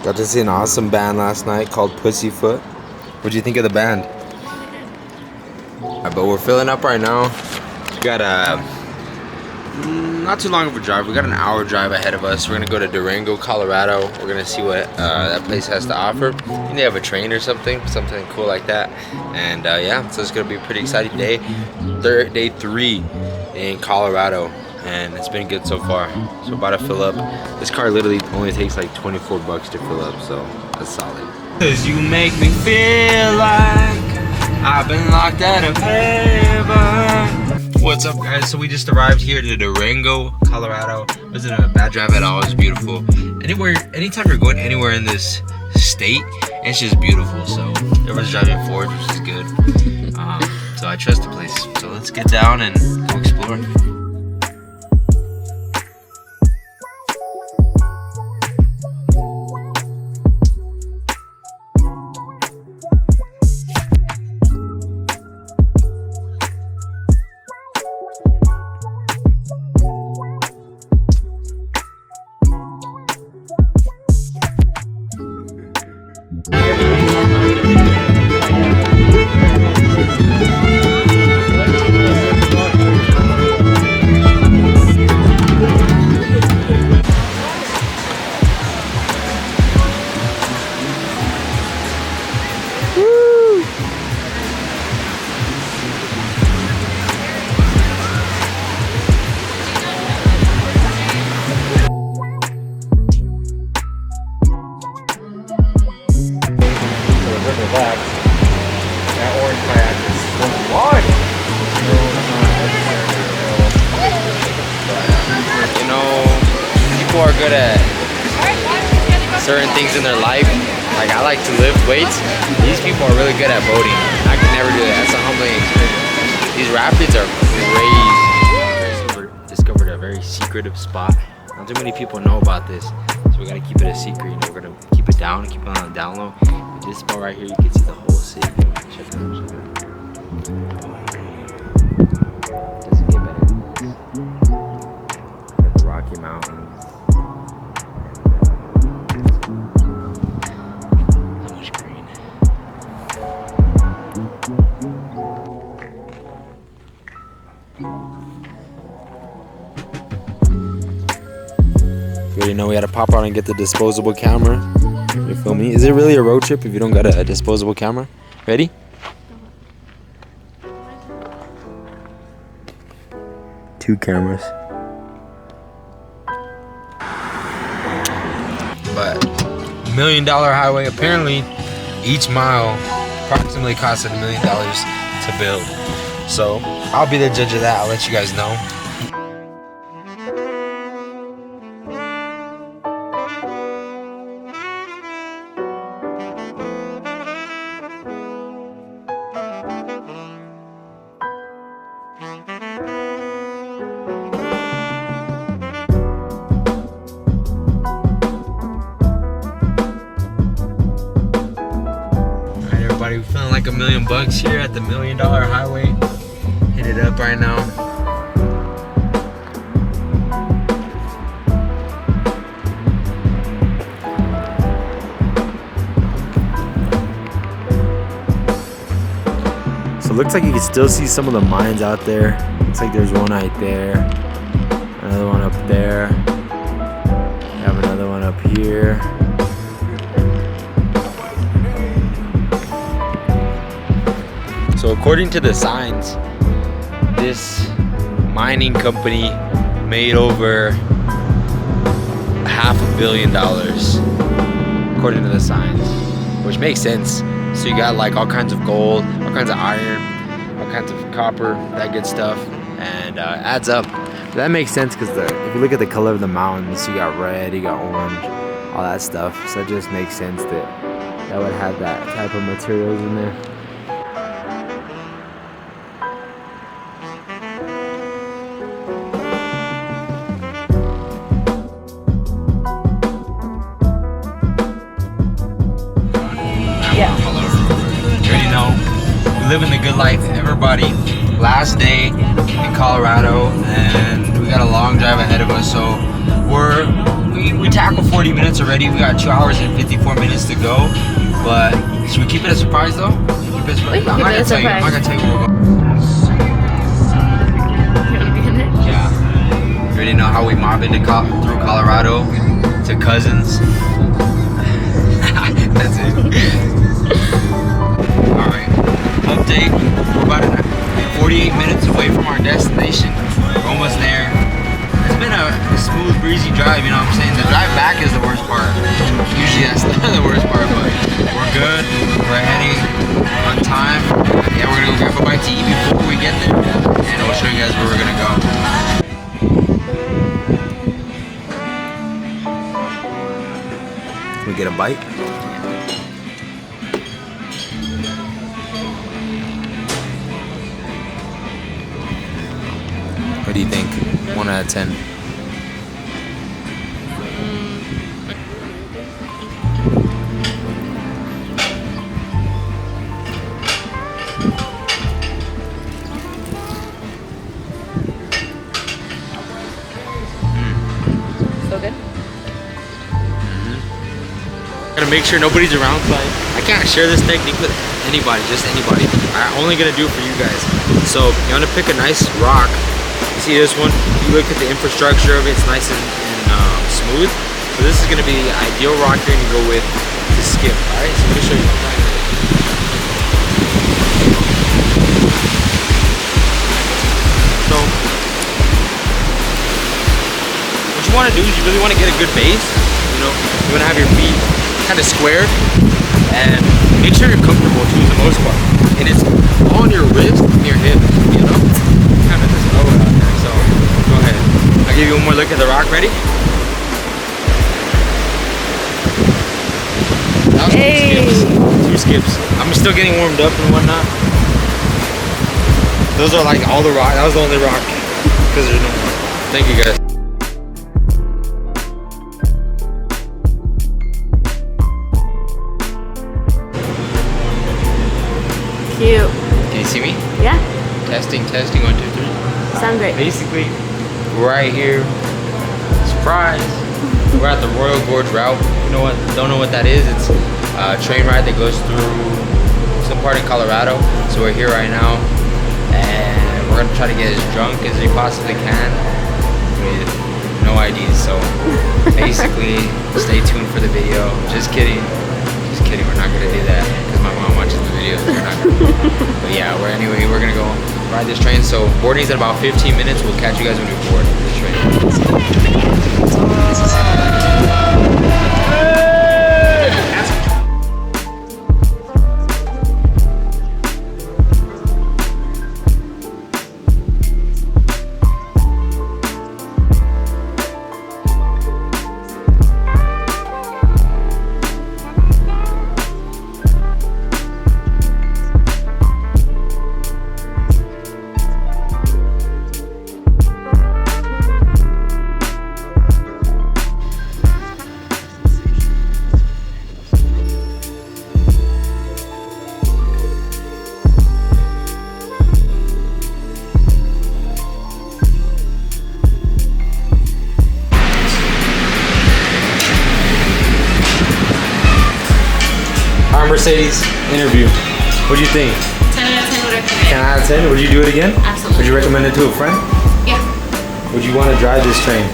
Got to see an awesome band last night called Pussyfoot. What'd you think of the band? But we're filling up right now. We got not too long of a drive. We got an hour drive ahead of us. We're gonna go to Durango, Colorado. We're gonna see what that place has to offer. And they have a train or something cool like that. And yeah, so it's gonna be a pretty exciting day. Day 3 in Colorado, and it's been good so far. So about to fill up. This car literally only takes like 24 bucks to fill up, so that's solid. Cause you make me feel like I've been locked out of heaven. What's up, guys? So we just arrived here to Durango, Colorado. It wasn't a bad drive at all. It was beautiful. Anytime you're going anywhere in this state, it's just beautiful. So everyone's driving Ford, which is good. So I trust the place. So let's get down and go explore. That orange kayak is so fun. You know, people are good at certain things in their life. Like I like to lift weights. These people are really good at boating. I could never do that. That's a humbling experience. These rapids are crazy. Discovered a very secretive spot. Not too many people know about this, so we gotta keep it a secret. You know, we're gonna keep it down, keep it on the down low. But this spot right here, you can see the whole city. Check it out, check it out. Doesn't get better than this. Got the Rocky Mountains. So much green. You already know we had to pop out and get the disposable camera. You feel me? Is it really a road trip if you don't got a disposable camera? Ready? Two cameras. But $1 million highway, apparently each mile approximately costed $1 million to build. So I'll be the judge of that. I'll let you guys know. We're feeling like $1 million here at the $1 million highway. Hit it up right now. So it looks like you can still see some of the mines out there. Looks like there's one right there, another one up there. We have another one up here. So according to the signs, this mining company made over $500 million, according to the signs, which makes sense. So you got like all kinds of gold, all kinds of iron, all kinds of copper, that good stuff, and adds up. But that makes sense because if you look at the color of the mountains, you got red, you got orange, all that stuff. So it just makes sense that would have that type of materials in there. Living the good life, everybody. Last day in Colorado, and we got a long drive ahead of us. So we we tackled 40 minutes already. We got 2 hours and 54 minutes to go. But should we keep it a surprise though? Keep it a surprise. I'm not gonna tell you. I'm not gonna tell you where we're going. Yeah. You already know how we mob into through Colorado to Cousins. That's it. Alright. Update. We're about 48 minutes away from our destination. We're almost there. It's been a smooth, breezy drive, you know what I'm saying? The drive back is the worst part. Usually that's the worst part, but we're good. We're heading on time. Yeah, we're gonna go grab a bite to eat before we get there, and I'll show you guys where we're gonna go. We get a bite. What do you think? 1 out of 10. So good. Gotta make sure nobody's around, so I can't share this technique with anybody, just anybody. I'm only gonna do it for you guys. So you wanna pick a nice rock. You see this one? You look at the infrastructure of it, it's nice and smooth. So this is gonna be the ideal rock you're gonna go with to skip. Alright, so let me show you. So what you wanna do is you really wanna get a good base. You know, you wanna have your feet kind of squared, and make sure you're comfortable too, for the most part. And it's on your wrist and your hip, you know? Kind of just low out there. So go ahead. I'll give you one more look at the rock. Ready? That was two skips. I'm still getting warmed up and whatnot. Those are like all the rock. That was the only rock because there's no more. Thank you guys. Cute. Can you see me? Yeah. Testing, 1, 2, 3. Sound great. Basically, we're right here. Surprise! We're at the Royal Gorge route. You know what? Don't know what that is. It's a train ride that goes through some part of Colorado. So we're here right now, and we're gonna try to get as drunk as we possibly can with no IDs. So basically, stay tuned for the video. Just kidding. Just kidding. We're not gonna do that because my mom watches the videos. We're not gonna. But yeah, we're gonna go ride this train. So boarding's in about 15 minutes. We'll catch you guys when we board this train. Mercedes interview. What do you think? 10 out of 10 would recommend. 10 out of 10? Would you do it again? Absolutely. Would you recommend it to a friend? Yeah. Would you want to drive this train?